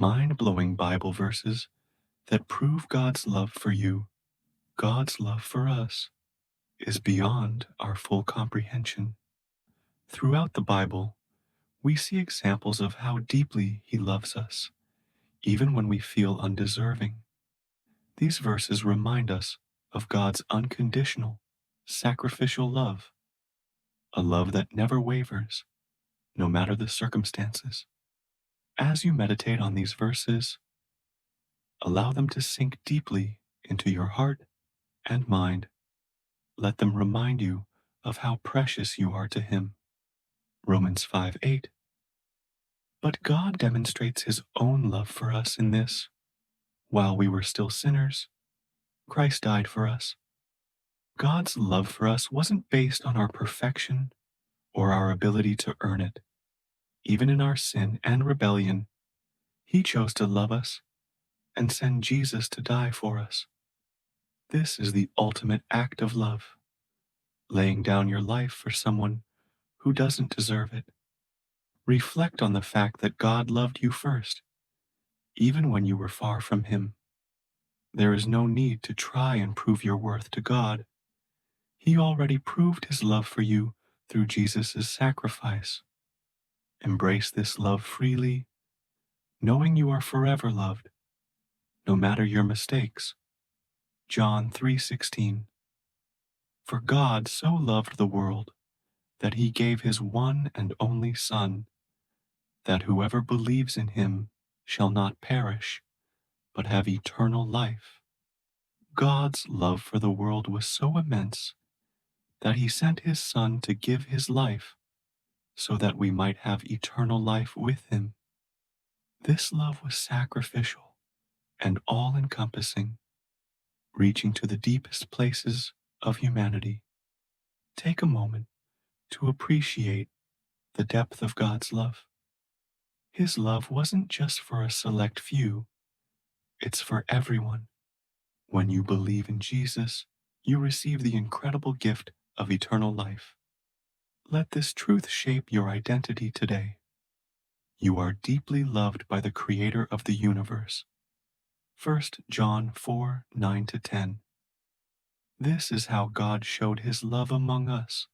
Mind-blowing Bible verses that prove God's love for you, God's love for us, is beyond our full comprehension. Throughout the Bible, we see examples of how deeply He loves us, even when we feel undeserving. These verses remind us of God's unconditional, sacrificial love, a love that never wavers, no matter the circumstances. As you meditate on these verses, allow them to sink deeply into your heart and mind. Let them remind you of how precious you are to Him. Romans 5:8. But God demonstrates His own love for us in this: while we were still sinners, Christ died for us. God's love for us wasn't based on our perfection or our ability to earn it. Even in our sin and rebellion, He chose to love us and send Jesus to die for us. This is the ultimate act of love, laying down your life for someone who doesn't deserve it. Reflect on the fact that God loved you first, even when you were far from Him. There is no need to try and prove your worth to God. He already proved His love for you through Jesus' sacrifice. Embrace this love freely, knowing you are forever loved, no matter your mistakes. John 3:16. For God so loved the world that He gave His one and only Son, that whoever believes in Him shall not perish, but have eternal life. God's love for the world was so immense that He sent His Son to give His life so that we might have eternal life with Him. This love was sacrificial and all-encompassing, reaching to the deepest places of humanity. Take a moment to appreciate the depth of God's love. His love wasn't just for a select few, it's for everyone. When you believe in Jesus, you receive the incredible gift of eternal life. Let this truth shape your identity today. You are deeply loved by the Creator of the universe. 1 John 4:9-10. This is how God showed His love among us.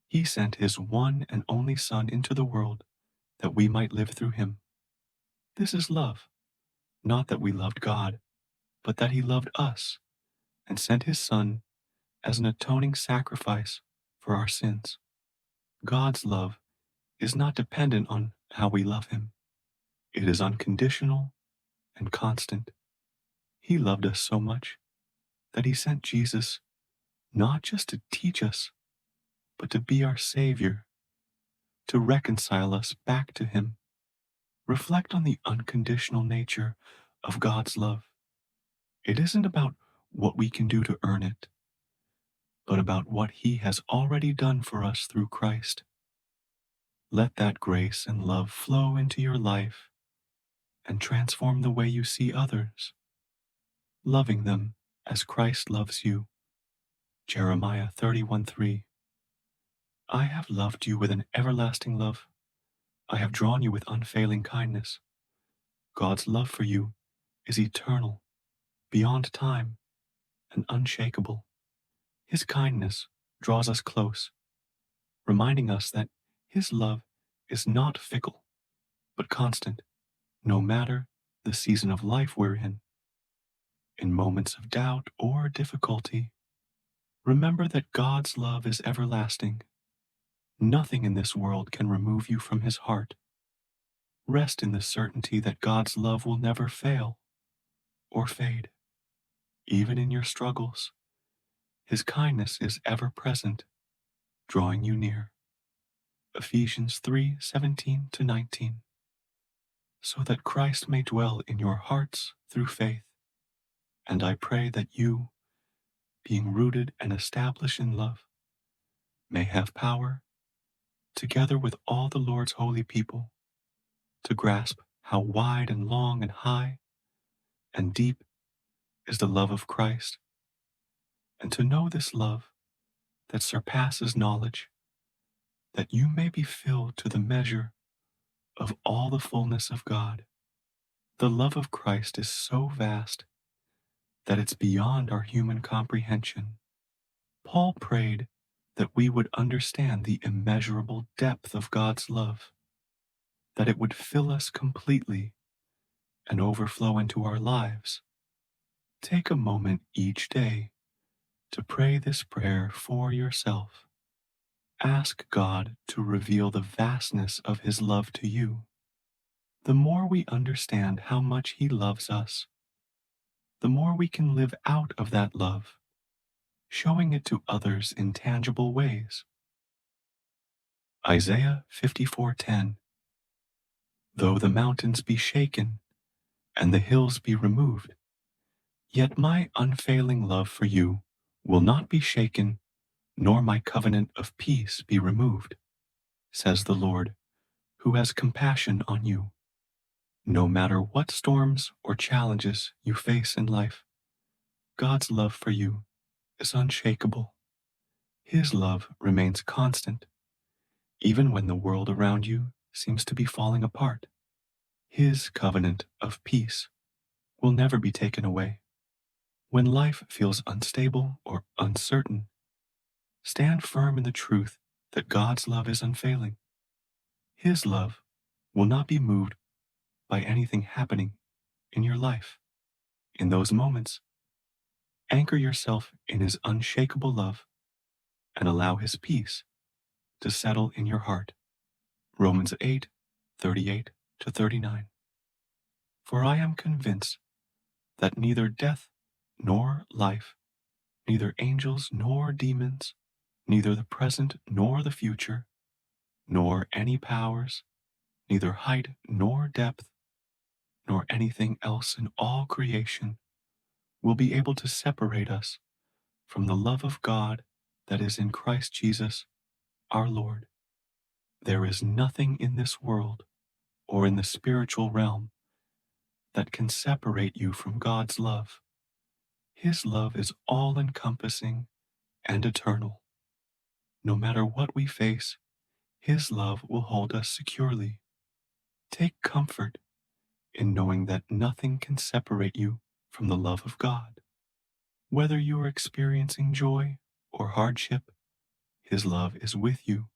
He sent His one and only Son into the world that we might live through Him. This is love, not that we loved God, but that He loved us and sent His Son as an atoning sacrifice for our sins. God's love is not dependent on how we love Him. It is unconditional and constant. He loved us so much that He sent Jesus not just to teach us, but to be our Savior, to reconcile us back to Him. Reflect on the unconditional nature of God's love. It isn't about what we can do to earn it, but about what He has already done for us through Christ. Let that grace and love flow into your life and transform the way you see others, loving them as Christ loves you. Jeremiah 31:3. I have loved you with an everlasting love. I have drawn you with unfailing kindness. God's love for you is eternal, beyond time, and unshakable. His kindness draws us close, reminding us that His love is not fickle, but constant, no matter the season of life we're in. In moments of doubt or difficulty, remember that God's love is everlasting. Nothing in this world can remove you from His heart. Rest in the certainty that God's love will never fail or fade. Even in your struggles, His kindness is ever present, drawing you near. Ephesians 3:17-19. So that Christ may dwell in your hearts through faith. And I pray that you, being rooted and established in love, may have power, together with all the Lord's holy people, to grasp how wide and long and high and deep is the love of Christ, and to know this love that surpasses knowledge, that you may be filled to the measure of all the fullness of God. The love of Christ is so vast that it's beyond our human comprehension. Paul prayed that we would understand the immeasurable depth of God's love, that it would fill us completely and overflow into our lives. Take a moment each day to pray this prayer for yourself. Ask God to reveal the vastness of His love to you. The more we understand how much He loves us, the more we can live out of that love, showing it to others in tangible ways. Isaiah 54:10. Though the mountains be shaken and the hills be removed, yet my unfailing love for you will not be shaken, nor my covenant of peace be removed, says the Lord, who has compassion on you. No matter what storms or challenges you face in life, God's love for you is unshakable. His love remains constant, even when the world around you seems to be falling apart. His covenant of peace will never be taken away. When life feels unstable or uncertain, stand firm in the truth that God's love is unfailing. His love will not be moved by anything happening in your life. In those moments, anchor yourself in His unshakable love and allow His peace to settle in your heart. Romans 8:38-39. For I am convinced that neither death nor life, neither angels nor demons, neither the present nor the future, nor any powers, neither height nor depth, nor anything else in all creation will be able to separate us from the love of God that is in Christ Jesus, our Lord. There is nothing in this world or in the spiritual realm that can separate you from God's love. His love is all-encompassing and eternal. No matter what we face, His love will hold us securely. Take comfort in knowing that nothing can separate you from the love of God. Whether you are experiencing joy or hardship, His love is with you.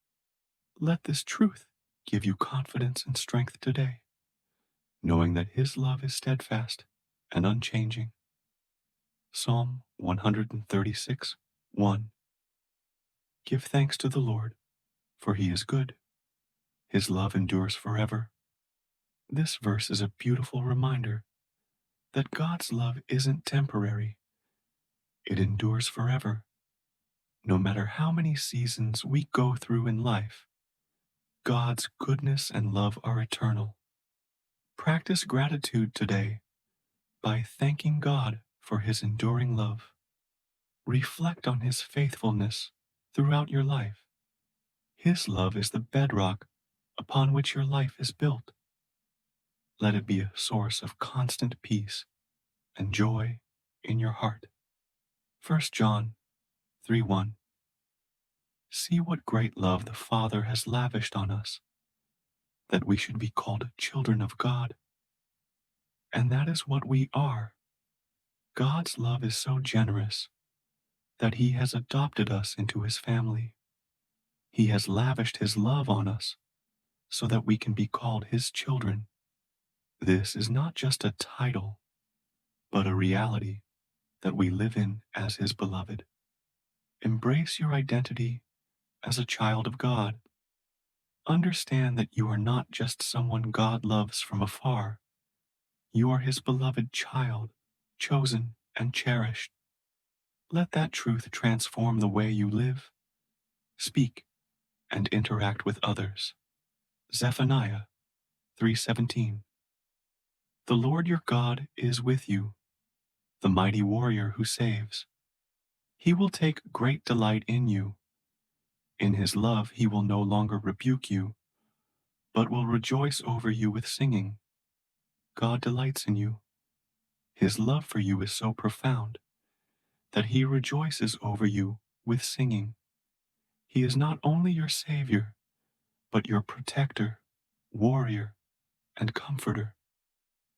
Let this truth give you confidence and strength today, knowing that His love is steadfast and unchanging. Psalm 136:1. Give thanks to the Lord, for He is good. His love endures forever. This verse is a beautiful reminder that God's love isn't temporary. It endures forever. No matter how many seasons we go through in life, God's goodness and love are eternal. Practice gratitude today by thanking God for His enduring love. Reflect on His faithfulness throughout your life. His love is the bedrock upon which your life is built. Let it be a source of constant peace and joy in your heart. 1 John 3:1. See what great love the Father has lavished on us, that we should be called children of God. And that is what we are. God's love is so generous that He has adopted us into His family. He has lavished His love on us so that we can be called His children. This is not just a title, but a reality that we live in as His beloved. Embrace your identity as a child of God. Understand that you are not just someone God loves from afar. You are His beloved child, chosen and cherished. Let that truth transform the way you live, speak, and interact with others. Zephaniah 3:17. The Lord your God is with you, the mighty warrior who saves. He will take great delight in you. In His love He will no longer rebuke you, but will rejoice over you with singing. God delights in you. His love for you is so profound that He rejoices over you with singing. He is not only your Savior, but your protector, warrior, and comforter.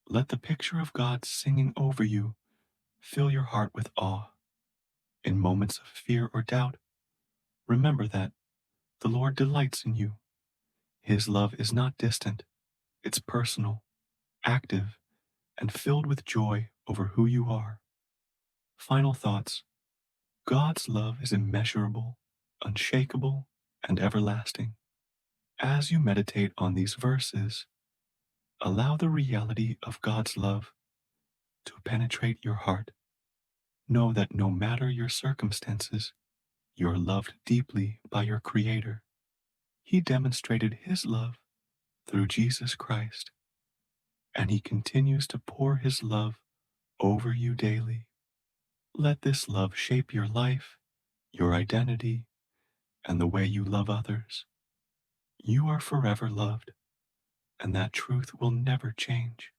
Let the picture of God singing over you fill your heart with awe. In moments of fear or doubt, remember that the Lord delights in you. His love is not distant, it's personal, active, and filled with joy over who you are. Final thoughts. God's love is immeasurable, unshakable, and everlasting. As you meditate on these verses, allow the reality of God's love to penetrate your heart. Know that no matter your circumstances, you're loved deeply by your Creator. He demonstrated His love through Jesus Christ, and He continues to pour His love over you daily. Let this love shape your life, your identity, and the way you love others. You are forever loved, and that truth will never change.